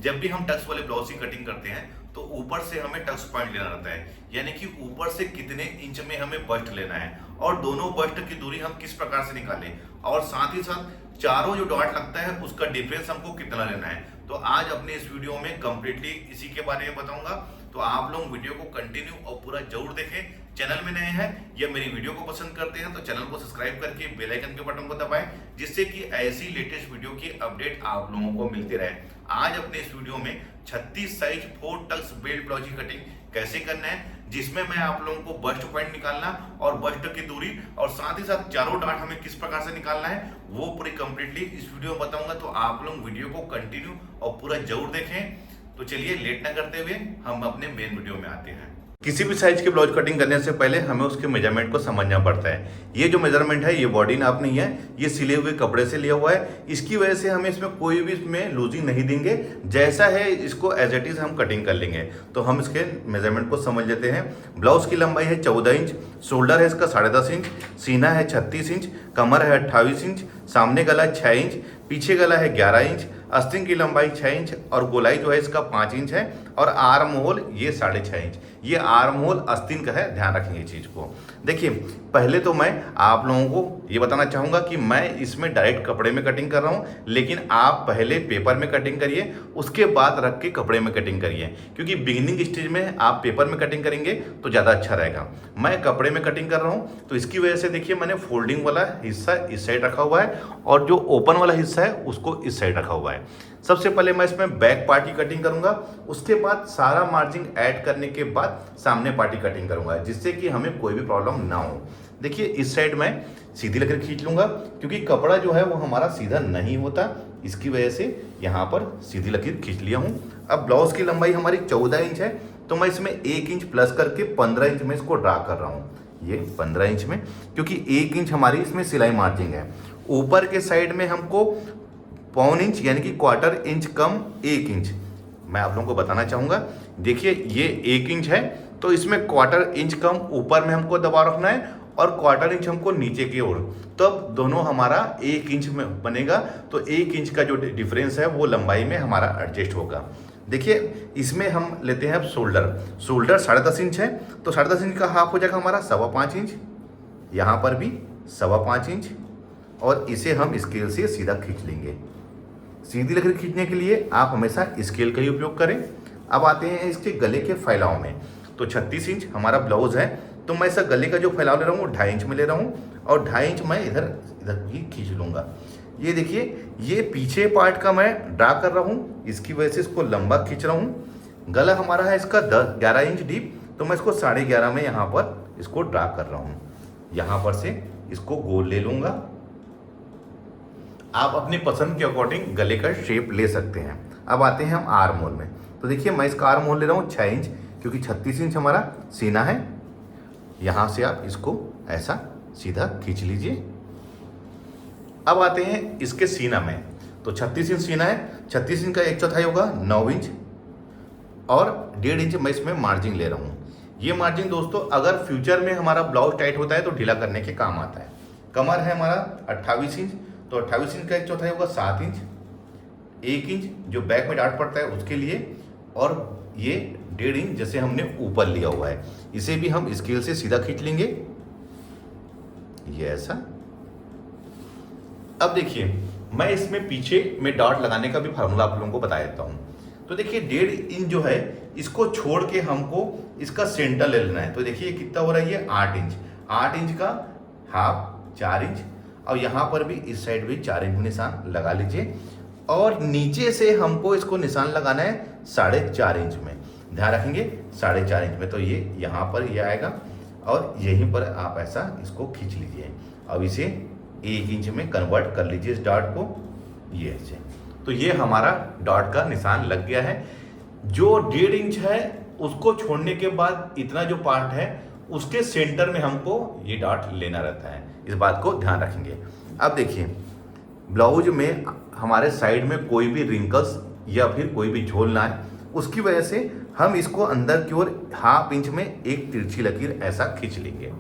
जब भी हम टक्स वाले ब्लाउज की कटिंग करते हैं तो ऊपर से हमें टक्स पॉइंट लेना रहता है, यानी कि ऊपर से कितने इंच में हमें बस्ट लेना है और दोनों बस्ट की दूरी हम किस प्रकार से निकालें, और साथ ही साथ चारों जो डॉट लगता है उसका डिफरेंस हमको कितना लेना है। तो आज अपने इस वीडियो में कंप्लीटली इसी के बारे में बताऊंगा। तो आप लोग वीडियो को कंटिन्यू और पूरा जरूर देखें। चैनल में नए हैं या मेरी वीडियो को पसंद करते हैं तो चैनल को सब्सक्राइब करके बेल आइकन के बटन को दबाएं, जिससे कि ऐसी लेटेस्ट वीडियो की अपडेट आप लोगों को मिलती रहे। आज अपने इस वीडियो में 36 साइज 4 टक्स बेल्ट ब्लाउज की कटिंग कैसे करना है, जिसमें मैं आप लोगों को बस्ट पॉइंट निकालना और बस्ट की दूरी और साथ ही साथ चारों डार्ट हमें किस प्रकार से निकालना है वो पूरी कंप्लीटली इस वीडियो में बताऊंगा। तो आप लोग वीडियो को कंटिन्यू और पूरा जरूर देखें। तो चलिए लेट ना करते हुए हम अपने मेन वीडियो में आते हैं। किसी भी साइज की ब्लाउज कटिंग करने से पहले हमें उसके मेजरमेंट को समझना पड़ता है। ये जो मेजरमेंट है ये बॉडी नाप नहीं है, ये सिले हुए कपड़े से लिया हुआ है। इसकी वजह से हमें इसमें कोई भी इसमें लूजिंग नहीं देंगे, जैसा है इसको एज इट इज हम कटिंग कर लेंगे। तो हम इसके मेजरमेंट को समझ लेते हैं। ब्लाउज की लंबाई है 14 इंच, शोल्डर है इसका 10.5 इंच, सीना है 36 इंच, कमर है 28 इंच, सामने गला है 6 इंच, पीछे गला है 11 इंच, आस्तीन की लंबाई 6 इंच और गोलाई जो है इसका 5 इंच है और आर्म होल ये 6.5 इंच। ये आर्म होल आस्तीन का है, ध्यान रखेंगे चीज को। देखिए पहले तो मैं आप लोगों को ये बताना चाहूंगा कि मैं इसमें डायरेक्ट कपड़े में कटिंग कर रहा हूं, लेकिन आप पहले पेपर में कटिंग करिए, उसके बाद रख के कपड़े में कटिंग करिए, क्योंकि बिगिनिंग स्टेज में आप पेपर में कटिंग करेंगे तो ज़्यादा अच्छा रहेगा। मैं कपड़े में कटिंग कर रहा हूँ तो इसकी वजह से देखिए मैंने फोल्डिंग वाला हिस्सा इस साइड रखा हुआ है और जो ओपन वाला हिस्सा है उसको इस साइड रखा हुआ है। सबसे पहले मैं इसमें बैक पार्ट की कटिंग करूंगा, उसके बाद सारा मार्जिन ऐड करने के बाद सामने पार्ट की कटिंग करूंगा, जिससे कि हमें कोई भी प्रॉब्लम ना हो। देखिए इस साइड मैं सीधी लकीर खींच लूंगा, क्योंकि कपड़ा जो है वो हमारा सीधा नहीं होता, इसकी वजह से यहाँ पर सीधी लकीर खींच लिया हूँ। अब ब्लाउज की लंबाई हमारी 14 इंच है, तो मैं इसमें 1 इंच प्लस करके 15 इंच में इसको ड्रा कर रहा हूँ। ये 15 इंच में, क्योंकि 1 इंच हमारी इसमें सिलाई मार्जिन है। ऊपर के साइड में हमको 1/4 इंच यानी कि 1/4 इंच कम 1 इंच मैं आप लोगों को बताना चाहूँगा। देखिए ये 1 इंच है, तो इसमें 1/4 इंच कम ऊपर में हमको दबाव रखना है और 1/4 इंच हमको नीचे की ओर, तब दोनों हमारा 1 इंच में बनेगा। तो 1 इंच का जो डिफरेंस है वो लंबाई में हमारा एडजस्ट होगा। देखिए इसमें हम लेते हैं अब शोल्डर। शोल्डर 10.5 इंच है, तो 10.5 इंच का हाफ हो जाएगा हमारा 5.25 इंच, यहाँ पर भी 5.25 इंच, और इसे हम स्केल से सीधा खींच लेंगे। सीधी लकीर खींचने के लिए आप हमेशा स्केल का ही उपयोग करें। अब आते हैं इसके गले के फैलाव में। तो 36 इंच हमारा ब्लाउज है, तो मैं इस गले का जो फैलाव ले रहा हूँ वो 2.5 इंच में ले रहा हूँ और 2.5 इंच मैं इधर इधर भी खींच लूँगा। ये देखिए ये पीछे पार्ट का मैं ड्रा कर रहा हूँ, इसकी वजह से इसको लंबा खींच रहा हूँ। गला हमारा है इसका 11 इंच डीप, तो मैं इसको 11.5 में यहाँ पर इसको ड्रा कर रहा हूँ। यहाँ पर से इसको गोल ले लूँगा। आप अपनी पसंद के अकॉर्डिंग गले का शेप ले सकते हैं। अब आते हैं हम आर्म होल में। तो देखिए मैं इसका आर्म होल ले रहा हूँ 6 इंच, क्योंकि 36 इंच हमारा सीना है। यहाँ से आप इसको ऐसा सीधा खींच लीजिए। अब आते हैं इसके सीना में। तो 36 इंच सीना है, 36 इंच का 1/4 होगा 9 इंच और 1.5 इंच मैं इसमें मार्जिन ले रहा हूँ। ये मार्जिन दोस्तों अगर फ्यूचर में हमारा ब्लाउज टाइट होता है तो ढीला करने के काम आता है। कमर है हमारा 28 इंच, तो 28 इंच का 1/4 होगा 7 इंच, 1 इंच जो बैक में डार्ट पड़ता है उसके लिए, और ये 1.5 इंच जैसे हमने ऊपर लिया हुआ है, इसे भी हम स्केल से सीधा खींच लेंगे, ये ऐसा। अब देखिए मैं इसमें पीछे में डॉट लगाने का भी फार्मूला आप लोगों को बता देता हूँ। तो देखिए 1.5 इंच जो है इसको छोड़ के हमको इसका सेंटर ले लेना है। तो देखिए कितना हो रहा है, ये 8 इंच। 8 इंच का हाफ 4 इंच, और यहाँ पर भी इस साइड भी 4 इंच निशान लगा लीजिए, और नीचे से हमको इसको निशान लगाना है 4.5 इंच में। ध्यान रखेंगे 4.5 इंच में, तो ये यहाँ पर ये आएगा और यहीं पर आप ऐसा इसको खींच लीजिए। अब इसे 1 इंच में कन्वर्ट कर लीजिए इस डॉट को, ये ऐसे। तो ये हमारा डॉट का निशान लग गया है। जो 1.5 इंच है उसको छोड़ने के बाद इतना जो पार्ट है उसके सेंटर में हमको ये डॉट लेना रहता है, इस बात को ध्यान रखेंगे। अब देखिए ब्लाउज में हमारे साइड में कोई भी रिंकल्स या फिर कोई भी झोल ना है, उसकी वजह से हम इसको अंदर की ओर 1/2 इंच में एक तिरछी लकीर ऐसा खींच लेंगे।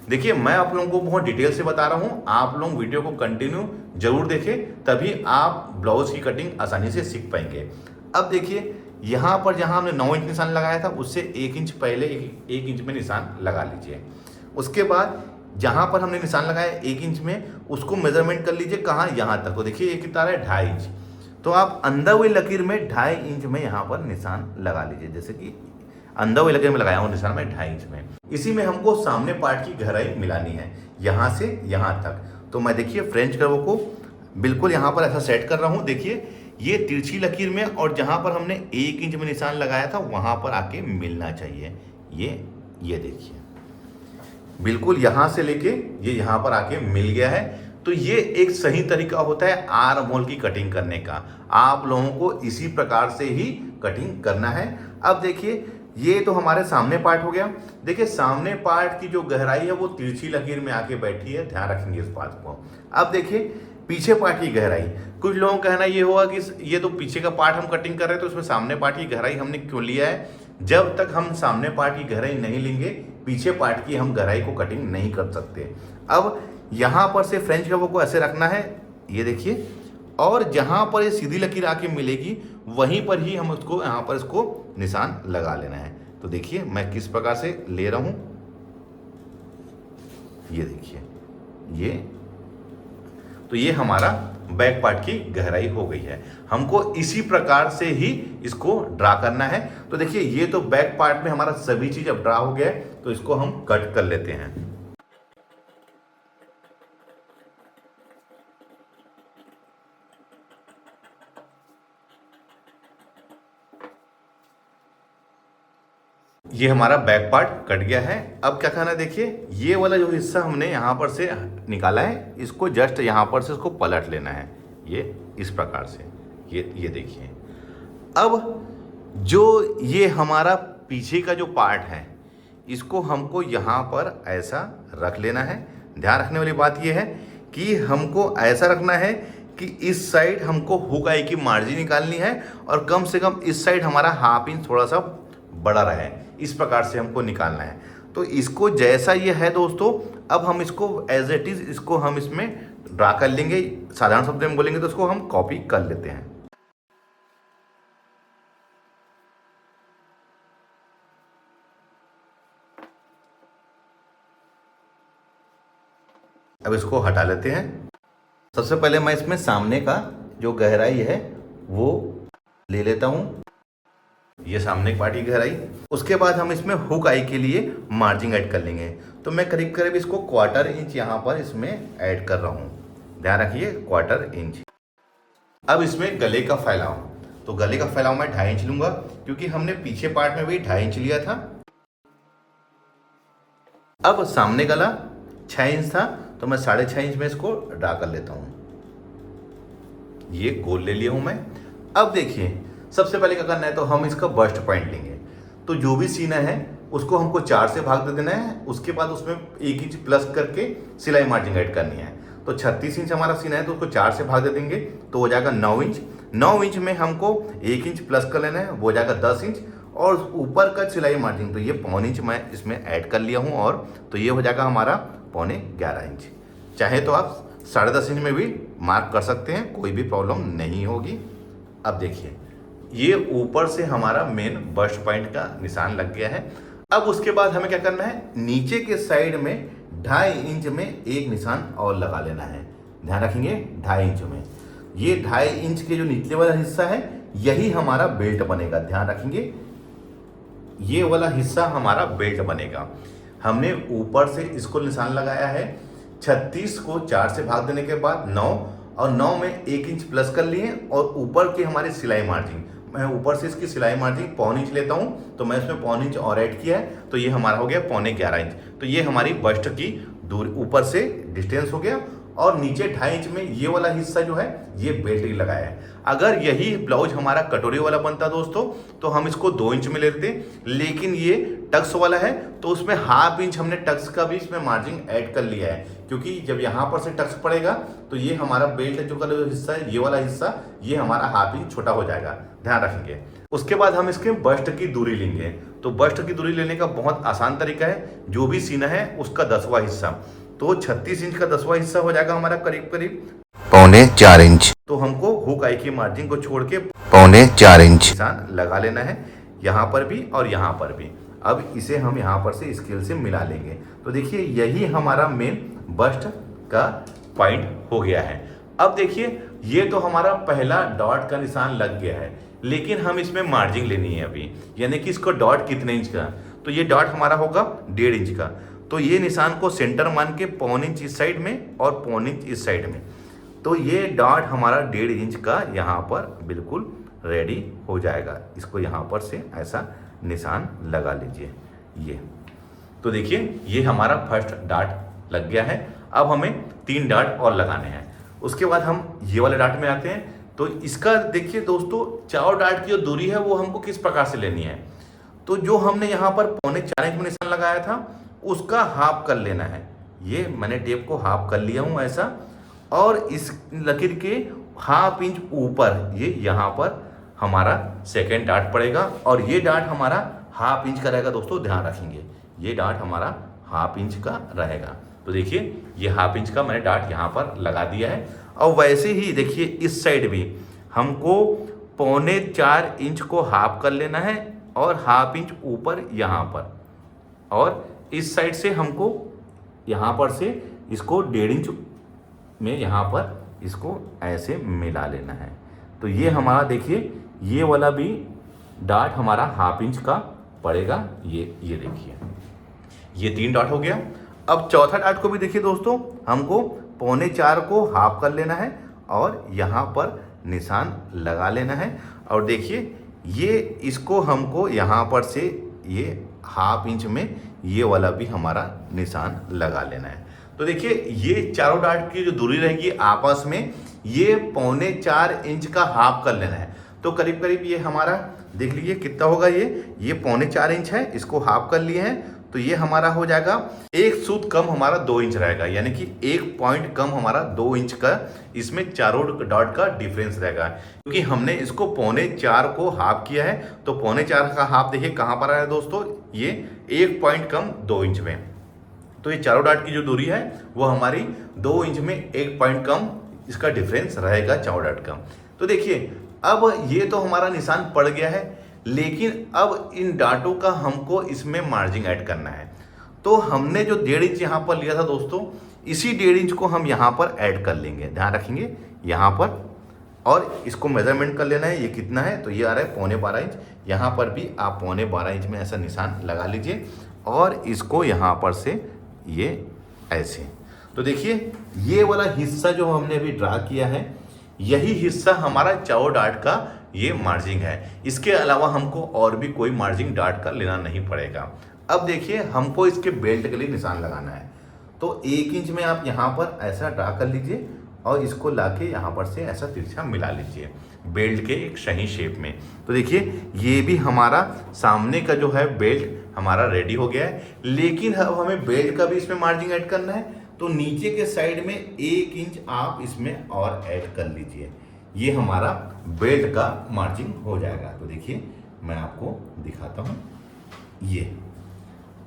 देखिए मैं आप लोगों को बहुत डिटेल से बता रहा हूँ, आप लोग वीडियो को कंटिन्यू जरूर देखें, तभी आप ब्लाउज की कटिंग आसानी से सीख पाएंगे। अब देखिए यहाँ पर जहाँ हमने 9 इंच निशान लगाया था उससे 1 इंच पहले 1 इंच में निशान लगा लीजिए। उसके बाद जहाँ पर हमने निशान लगाया 1 इंच में उसको मेजरमेंट कर लीजिए कहाँ, यहाँ तक। तो देखिए ये कितना है 2.5 इंच। तो आप अंदर हुई लकीर में 2.5 इंच में यहाँ पर निशान लगा लीजिए, जैसे कि अंदर हुई लकीर में लगाया हूँ निशान में 2.5 इंच में। इसी में हमको सामने पार्ट की गहराई मिलानी है यहाँ से यहाँ तक। तो मैं देखिए फ्रेंच कर्व को बिल्कुल यहाँ पर ऐसा सेट कर रहा हूँ। देखिए ये तिरछी लकीर में और जहाँ पर हमने 1 इंच में निशान लगाया था वहाँ पर आके मिलना चाहिए। ये देखिए बिल्कुल यहाँ से लेके ये यहाँ पर आके मिल गया है। तो ये एक सही तरीका होता है आर्म होल की कटिंग करने का। आप लोगों को इसी प्रकार से ही कटिंग करना है। अब देखिए ये तो हमारे सामने पार्ट हो गया। देखिए सामने पार्ट की जो गहराई है वो तिरछी लकीर में आके बैठी है, ध्यान रखेंगे इस बात को। अब देखिए पीछे पार्ट की गहराई, कुछ लोगों का कहना ये होगा कि ये तो पीछे का पार्ट हम कटिंग कर रहे हैं तो उसमें सामने पार्ट की गहराई हमने क्यों लिया है। जब तक हम सामने पार्ट की गहराई नहीं लेंगे पीछे पार्ट की हम गहराई को कटिंग नहीं कर सकते। अब यहाँ पर से फ्रेंच कर्व को ऐसे रखना है, ये देखिए, और जहाँ पर ये सीधी लकीर आके मिलेगी वहीं पर ही हम उसको यहाँ पर इसको निशान लगा लेना है। तो देखिए मैं किस प्रकार से ले रहा हूँ, ये देखिए ये। तो ये हमारा बैक पार्ट की गहराई हो गई है। हमको इसी प्रकार से ही इसको ड्रा करना है। तो देखिए ये तो बैक पार्ट में हमारा सभी चीज अब ड्रा हो गया है, तो इसको हम कट कर लेते हैं। ये हमारा बैक पार्ट कट गया है। अब क्या करना है, देखिए ये वाला जो हिस्सा हमने यहाँ पर से निकाला है इसको जस्ट यहाँ पर से इसको पलट लेना है, ये इस प्रकार से। ये देखिए अब जो ये हमारा पीछे का जो पार्ट है इसको हमको यहाँ पर ऐसा रख लेना है। ध्यान रखने वाली बात ये है कि हमको ऐसा रखना है कि इस साइड हमको हुक आई की मार्जिन निकालनी है और कम से कम इस साइड हमारा हाफ इंच थोड़ा सा बड़ा रहे, इस प्रकार से हमको निकालना है। तो इसको जैसा ये है दोस्तों, अब हम इसको एज इट इज इसको हम इसमें ड्रा कर लेंगे। साधारण शब्द में बोलेंगे तो इसको हम कॉपी कर लेते हैं। अब इसको हटा लेते हैं। सबसे पहले मैं इसमें सामने का जो गहराई है वो ले लेता हूँ, ये सामने पार्ट की गहराई। उसके बाद हम इसमें हुक आई के लिए मार्जिन ऐड कर लेंगे। तो मैं करीब करीब इसको 1/4 इंच यहाँ पर इसमें ऐड कर रहा हूँ, ध्यान रखिए 1/4 इंच। अब इसमें गले का फैलाव, तो गले का फैलाव मैं 2.5 इंच लूंगा क्योंकि हमने पीछे पार्ट में भी 2.5 इंच लिया था। अब सामने गला 6 इंच था तो मैं 6.5 इंच में इसको ड्रा कर लेता हूँ। ये गोल ले लिया हूँ मैं। अब देखिए सबसे पहले क्या करना है, तो हम इसका बस्ट पॉइंट लेंगे। तो जो भी सीना है उसको हमको 4 से भाग दे देना है। उसके बाद उसमें 1 इंच प्लस करके सिलाई मार्जिन ऐड करनी है। तो 36 इंच हमारा सीना है तो उसको 4 से भाग दे देंगे तो हो जाएगा 9 इंच। 9 इंच में हमको 1 इंच प्लस कर लेना है, वो हो जाएगा 10 इंच। और ऊपर का सिलाई मार्जिन तो ये 1/4 इंच मैं इसमें ऐड कर लिया हूँ, और तो ये हो जाएगा हमारा 11.25 इंच। चाहे तो आप 10.5 इंच में भी मार्क कर सकते हैं, कोई भी प्रॉब्लम नहीं होगी। अब देखिए ये ऊपर से हमारा मेन बस्ट पॉइंट का निशान लग गया है। अब उसके बाद हमें क्या करना है, नीचे के साइड में 2.5 इंच में एक निशान और लगा लेना है। ध्यान रखेंगे 2.5 इंच में, ये 2.5 इंच के जो नीचे वाला हिस्सा है यही हमारा बेल्ट बनेगा। ध्यान रखेंगे ये वाला हिस्सा हमारा बेल्ट बनेगा। हमने ऊपर से इसको निशान लगाया है, 36 को 4 से भाग देने के बाद 9, और 9 में 1 इंच प्लस कर लिए, और ऊपर की हमारी सिलाई मार्जिन, मैं ऊपर से इसकी सिलाई मार्जिन 1/4 इंच लेता हूँ तो मैं इसमें 1/4 इंच और ऐड किया है, तो ये हमारा हो गया 11.25 इंच। तो ये हमारी बस्ट की दूरी ऊपर से डिस्टेंस हो गया। और नीचे 2.5 इंच में ये वाला हिस्सा जो है ये बेल्ट ही लगाया है। अगर यही ब्लाउज हमारा कटोरी वाला बनता दोस्तों तो हम इसको 2 इंच में लेते, लेकिन ये टक्स वाला है तो उसमें 1/2 इंच हमने टक्स का भी इसमें मार्जिन ऐड कर लिया है, क्योंकि जब यहाँ पर से टक्स पड़ेगा तो ये हमारा बेल्ट जो का हिस्सा है, ये वाला हिस्सा, ये हमारा 1/2 इंच छोटा हो जाएगा। ध्यान रखेंगे। उसके बाद हम इसके बस्ट की दूरी लेंगे। तो बस्ट की दूरी लेने का बहुत आसान तरीका है, जो भी सीना है उसका 10वां हिस्सा। तो 36 इंच का 10वां हिस्सा हो जाएगा हमारा करीब करीब 4.25 इंच। तो हमको हुक आई की मार्जिन को छोड़ के 4.25 इंच निशान लगा लेना है, यहाँ पर भी और यहाँ पर भी। अब इसे हम यहाँ पर से स्केल से मिला लेंगे। तो देखिए यही हमारा मेन बस्ट का पॉइंट हो गया है। अब देखिए ये तो हमारा पहला डॉट का निशान लग गया है, लेकिन हम इसमें मार्जिन लेनी है अभी, यानी कि इसको डॉट कितने इंच का, तो ये डॉट हमारा होगा 1.5 इंच का। तो ये निशान को सेंटर मान के 1.25 इंच इस साइड में और 1.25 इंच इस साइड में, तो ये डॉट हमारा 1.5 इंच का यहाँ पर बिल्कुल रेडी हो जाएगा। इसको यहाँ पर से ऐसा निशान लगा लीजिए ये। तो देखिए ये हमारा फर्स्ट डॉट लग गया है। अब हमें 3 डॉट और लगाने हैं। उसके बाद हम ये वाले डॉट में आते हैं। तो इसका देखिए दोस्तों 4 डॉट की जो दूरी है वो हमको किस प्रकार से लेनी है, तो जो हमने यहाँ पर 4.25 इंच में निशान लगाया था उसका हाफ कर लेना है। ये मैंने टेप को हाफ कर लिया हूँ ऐसा, और इस लकीर के हाफ इंच ऊपर ये यहाँ पर हमारा सेकेंड डॉट पड़ेगा, और ये डॉट हमारा हाफ इंच का रहेगा दोस्तों, ध्यान रखेंगे ये डॉट हमारा हाफ इंच का रहेगा। तो देखिए ये हाफ इंच का मैंने डॉट यहाँ पर लगा दिया है। और वैसे ही देखिए इस साइड भी हमको 4.25 इंच को हाफ कर लेना है, और हाफ इंच ऊपर यहाँ पर, और इस साइड से हमको यहाँ पर से इसको 1.5 इंच में यहाँ पर इसको ऐसे मिला लेना है। तो ये हमारा देखिए ये वाला भी डॉट हमारा हाफ इंच का पड़ेगा। ये देखिए ये 3 डॉट हो गया। अब चौथा डॉट को भी देखिए दोस्तों, हमको 4.25 को हाफ कर लेना है और यहाँ पर निशान लगा लेना है। और देखिए ये इसको हमको यहाँ पर से ये हाफ इंच में ये वाला भी हमारा निशान लगा लेना है। तो देखिए ये चारों डॉट की जो दूरी रहेगी आपस में, ये 4.25 इंच का हाफ कर लेना है। तो करीब करीब ये हमारा देख लीजिए कितना होगा, ये 4.25 इंच है, इसको हाफ कर लिए हैं। तो ये हमारा हो जाएगा 1 सूत कम हमारा 2 इंच रहेगा, यानी कि 1 पॉइंट कम हमारा 2 इंच का इसमें चारों डॉट का डिफरेंस रहेगा, क्योंकि हमने इसको 4.25 को हाफ किया है। तो 4.25 का हाफ देखिए कहाँ पर आया दोस्तों, ये 1 पॉइंट कम 2 इंच में। तो ये चारों डॉट की जो दूरी है वो हमारी 2 इंच में 1 पॉइंट कम इसका डिफरेंस रहेगा चारों डॉट का। तो देखिए अब ये तो हमारा निशान पड़ गया है, लेकिन अब इन डाटों का हमको इसमें मार्जिन ऐड करना है। तो हमने जो 1.5 इंच यहाँ पर लिया था दोस्तों, इसी 1.5 इंच को हम यहाँ पर ऐड कर लेंगे, ध्यान रखेंगे यहाँ पर, और इसको मेजरमेंट कर लेना है ये कितना है। तो ये आ रहा है 12.25 इंच। यहाँ पर भी आप 12.25 इंच में ऐसा निशान लगा लीजिए, और इसको यहाँ पर से ये ऐसे। तो देखिए ये वाला हिस्सा जो हमने अभी ड्रा किया है, यही हिस्सा हमारा चारों डॉट का ये मार्जिन है। इसके अलावा हमको और भी कोई मार्जिन डॉट का लेना नहीं पड़ेगा। अब देखिए हमको इसके बेल्ट के लिए निशान लगाना है। तो 1 इंच में आप यहाँ पर ऐसा ड्रा कर लीजिए, और इसको लाके यहाँ पर से ऐसा तिरछा मिला लीजिए बेल्ट के एक सही शेप में। तो देखिए ये भी हमारा सामने का जो है बेल्ट हमारा रेडी हो गया है। लेकिन अब हमें बेल्ट का भी इसमें मार्जिन ऐड करना है। तो नीचे के साइड में 1 इंच आप इसमें और ऐड कर लीजिए, ये हमारा बेल्ट का मार्जिन हो जाएगा। तो देखिए मैं आपको दिखाता हूँ ये।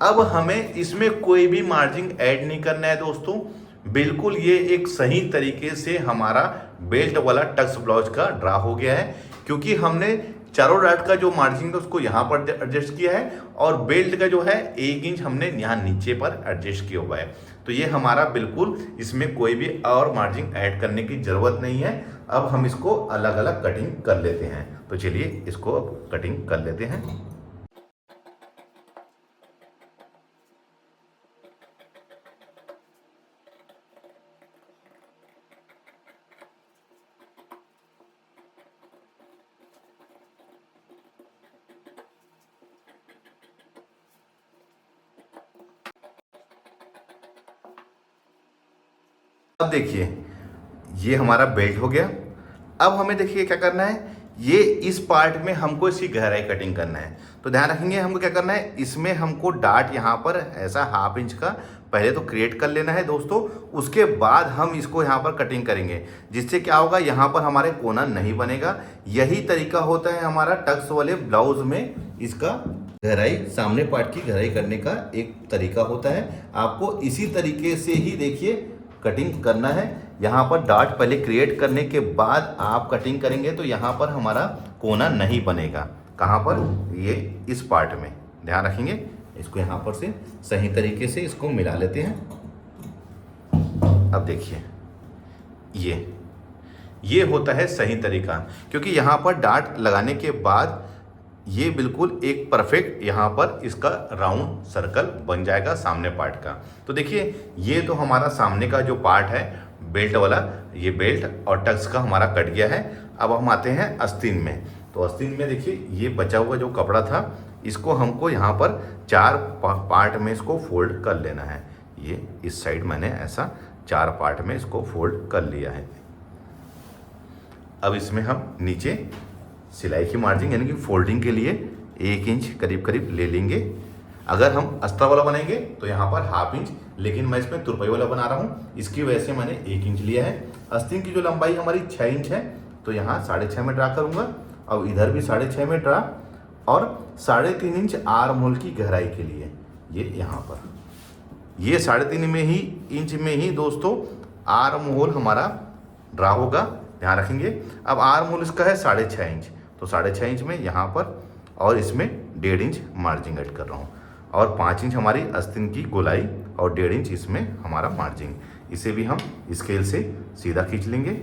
अब हमें इसमें कोई भी मार्जिन ऐड नहीं करना है दोस्तों, बिल्कुल ये एक सही तरीके से हमारा बेल्ट वाला टक्स ब्लाउज का ड्रा हो गया है, क्योंकि हमने चारों डॉट का जो मार्जिन था उसको यहाँ पर एडजस्ट किया है, और बेल्ट का जो है 1 इंच हमने यहाँ नीचे पर एडजस्ट किया हुआ है। तो ये हमारा बिल्कुल इसमें कोई भी और मार्जिन ऐड करने की ज़रूरत नहीं है। अब हम इसको अलग अलग कटिंग कर लेते हैं। तो चलिए इसको अब कटिंग कर लेते हैं। अब देखिए ये हमारा बेल्ट हो गया। अब हमें देखिए क्या करना है, ये इस पार्ट में हमको इसकी गहराई कटिंग करना है। तो ध्यान रखेंगे हमको क्या करना है, इसमें हमको डाट यहाँ पर ऐसा ½ इंच का पहले तो क्रिएट कर लेना है दोस्तों। उसके बाद हम इसको यहाँ पर कटिंग करेंगे, जिससे क्या होगा यहाँ पर हमारे कोना नहीं बनेगा। यही तरीका होता है हमारा टक्स वाले ब्लाउज में इसका गहराई, सामने पार्ट की गहराई करने का एक तरीका होता है। आपको इसी तरीके से ही देखिए कटिंग करना है। यहाँ पर डार्ट पहले क्रिएट करने के बाद आप कटिंग करेंगे तो यहाँ पर हमारा कोना नहीं बनेगा। कहाँ पर? ये इस पार्ट में ध्यान रखेंगे। इसको यहाँ पर से सही तरीके से इसको मिला लेते हैं। अब देखिए ये होता है सही तरीका, क्योंकि यहाँ पर डार्ट लगाने के बाद ये बिल्कुल एक परफेक्ट यहाँ पर इसका राउंड सर्कल बन जाएगा सामने पार्ट का। तो देखिए ये तो हमारा सामने का जो पार्ट है बेल्ट वाला, ये बेल्ट और टक्स का हमारा कट गया है। अब हम आते हैं आस्तीन में। तो आस्तीन में देखिए ये बचा हुआ जो कपड़ा था इसको हमको यहाँ पर 4 पार्ट में इसको फोल्ड कर लेना है। ये इस साइड मैंने ऐसा 4 पार्ट में इसको फोल्ड कर लिया है। अब इसमें हम नीचे सिलाई की मार्जिन यानी कि फोल्डिंग के लिए 1 इंच करीब करीब ले लेंगे। अगर हम अस्तर वाला बनाएंगे तो यहाँ पर 1/2 इंच, लेकिन मैं इसमें तुरपाई वाला बना रहा हूँ, इसकी वजह से मैंने 1 इंच लिया है। आस्तीन की जो लंबाई हमारी 6 इंच है, तो यहाँ 6.5 में ड्रा करूँगा और इधर भी 6.5 में ड्रा, और 3.5 इंच आर्म होल की गहराई के लिए ये यहाँ पर, ये 3.5 इंच में ही दोस्तों आर्म होल हमारा ड्रा होगा, ध्यान रखेंगे। अब आर्म होल इसका है 6.5 इंच, तो 6.5 इंच में यहाँ पर और इसमें 1.5 इंच मार्जिन ऐड कर रहा हूँ, और 5 इंच हमारी आस्तीन की गोलाई और 1.5 इंच इसमें हमारा मार्जिन। इसे भी हम स्केल से सीधा खींच लेंगे।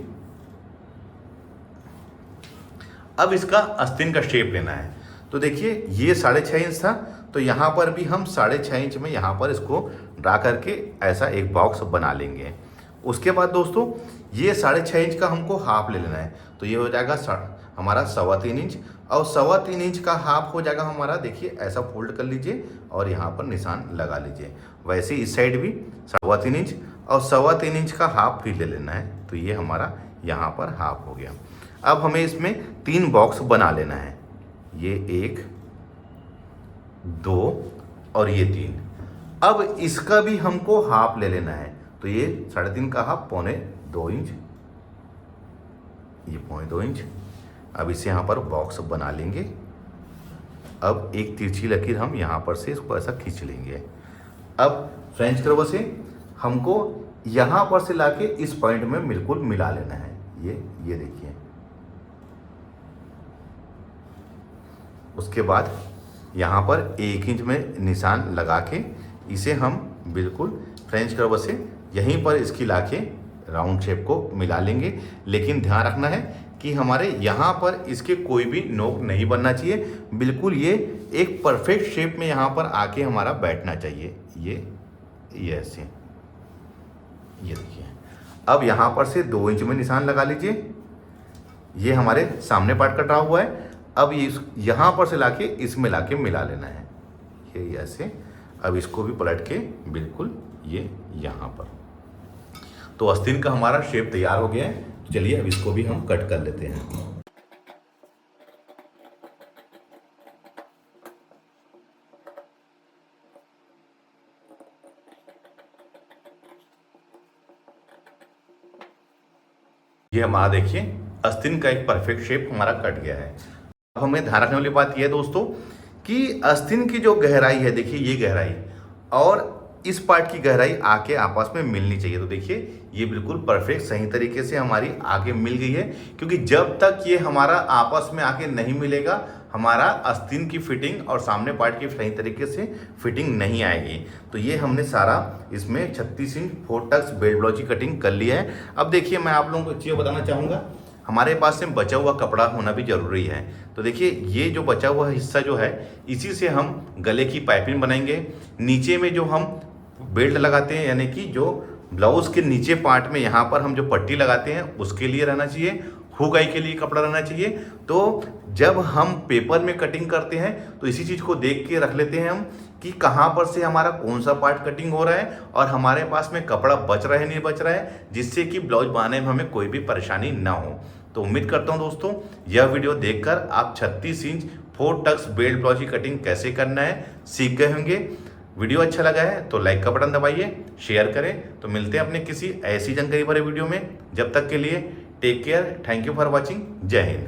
अब इसका आस्तीन का शेप लेना है। तो देखिए ये 6.5 इंच था, तो यहाँ पर भी हम 6.5 इंच में यहाँ पर इसको ड्रा करके ऐसा एक बॉक्स बना लेंगे। उसके बाद दोस्तों ये 6.5 इंच का हमको हाफ ले लेना है, तो ये हो जाएगा हमारा 3.25 इंच, और 3.25 इंच का हाफ हो जाएगा हमारा, देखिए ऐसा फोल्ड कर लीजिए और यहाँ पर निशान लगा लीजिए। वैसे इस साइड भी 3.25 इंच और 3.25 इंच का हाफ भी ले लेना है, तो ये हमारा यहाँ पर हाफ हो गया। अब हमें इसमें 3 बॉक्स बना लेना है, ये 1, 2 और ये 3। अब इसका भी हमको हाफ ले लेना है, तो ये 3.5 का हाफ 2.25 इंच, ये 2.25 इंच। अब इसे यहाँ पर बॉक्स बना लेंगे। अब एक तिरछी लकीर हम यहाँ पर से इसको ऐसा खींच लेंगे। अब फ्रेंच कर्व से हमको यहाँ पर से लाके इस पॉइंट में बिल्कुल मिला लेना है। ये देखिए। उसके बाद यहाँ पर 1 इंच में निशान लगा के इसे हम बिल्कुल फ्रेंच कर्व से यहीं पर इसकी लाके राउंड शेप को मिला लेंगे। लेकिन ध्यान रखना है कि हमारे यहाँ पर इसके कोई भी नोक नहीं बनना चाहिए, बिल्कुल ये एक परफेक्ट शेप में यहाँ पर आके हमारा बैठना चाहिए। ये ऐसे, ये देखिए। अब यहाँ पर से 2 इंच में निशान लगा लीजिए। ये हमारे सामने पार्ट कटा हुआ है। अब ये यहाँ पर से लाके इसमें लाके मिला लेना है, ये ऐसे। अब इसको भी पलट के बिल्कुल ये यहाँ पर। तो आस्तीन का हमारा शेप तैयार हो गया है। तो चलिए अब इसको भी हम कट कर लेते हैं। ये हमारा देखिए आस्तीन का एक परफेक्ट शेप हमारा कट गया है। अब हमें ध्यान रखने वाली बात यह है दोस्तों कि आस्तीन की जो गहराई है, देखिए ये गहराई और इस पार्ट की गहराई आके आपस में मिलनी चाहिए। तो देखिए ये बिल्कुल परफेक्ट सही तरीके से हमारी आगे मिल गई है, क्योंकि जब तक ये हमारा आपस में आके नहीं मिलेगा हमारा आस्तीन की फिटिंग और सामने पार्ट की सही तरीके से फिटिंग नहीं आएगी। तो ये हमने सारा इसमें 36 इंच 4 टक्स बेल्ट ब्लाउज की कटिंग कर लिया है। अब देखिए मैं आप लोगों को चीज़ बताना चाहूँगा, हमारे पास में बचा हुआ कपड़ा होना भी ज़रूरी है। तो देखिए ये जो बचा हुआ हिस्सा जो है इसी से हम गले की पाइपिंग बनाएंगे। नीचे में जो हम बेल्ट लगाते हैं यानी कि जो ब्लाउज के नीचे पार्ट में यहाँ पर हम जो पट्टी लगाते हैं उसके लिए रहना चाहिए, हुक-आई के लिए कपड़ा रहना चाहिए। तो जब हम पेपर में कटिंग करते हैं तो इसी चीज़ को देख के रख लेते हैं हम कि कहाँ पर से हमारा कौन सा पार्ट कटिंग हो रहा है और हमारे पास में कपड़ा बच रहा है नहीं बच रहा है, जिससे कि ब्लाउज बनाने में हमें कोई भी परेशानी ना हो। तो उम्मीद करता हूँ दोस्तों यह वीडियो देखकर आप 36 इंच 4 टक्स बेल्ट ब्लाउज की कटिंग कैसे करना है सीख गए होंगे। वीडियो अच्छा लगा है तो लाइक का बटन दबाइए, शेयर करें। तो मिलते हैं अपने किसी ऐसी जानकारी भरे वीडियो में। जब तक के लिए take care, thank you for watching, जय हिंद।